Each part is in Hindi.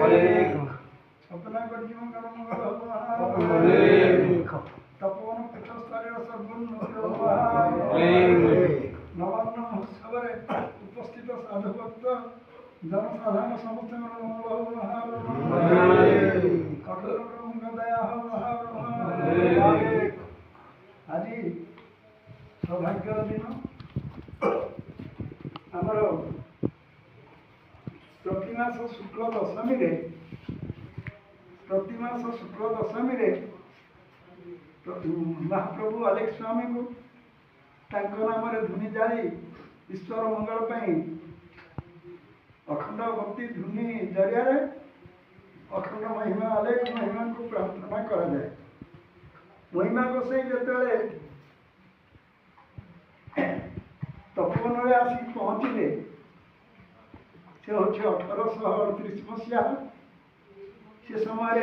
अपना कर्म कर्म तपोवन पीठस्थल नवान्न महोत्सव उपस्थित साधु भक्त जनसाधारण समस्त कठोर प्रभु दया आज सौभाग्यर दिन आमर प्रतिमास शुक्ल दशमी महाप्रभु आलेख स्वामी को नाम धुनी जाली ईश्वर मंगल अखंड भक्ति धुनी जरिया अखंड महिमा आलेख महिमा को प्रार्थना करा जाए। महिमा गोसाई जिते तपोवन आसिक पहुँचले से हूँ 1838 मसीहा से समय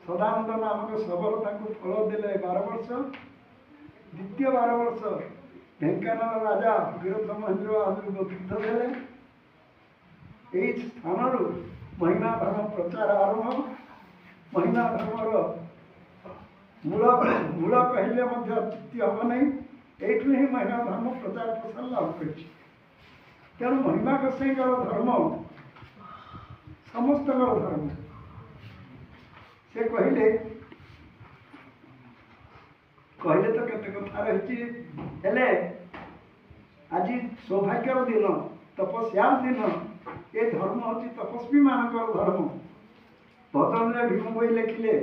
सदानंद नामक शबर फल देले 12 वर्ष द्वितीय 12 वर्ष ढेंकानाल राजा वीरभद्र महेंद्र आविर्भूत देले। यही स्थान महिमा धर्म प्रचार आरंभ। महिमा धर्मर मूल कहले तृप्ति हम नहीं यू ही महिमा धर्म प्रचार प्रसार लाभ कर तेणु महिमा गोसाई धर्म समस्त धर्म से कहले तो केते कथा रही आज सौभाग्यर दिन तपस्या दिन ये धर्म हूँ तपस्वी मानक धर्म। भजन में भीम बही लिखिले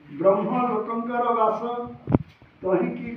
ब्रह्म लोकंकर वास तही की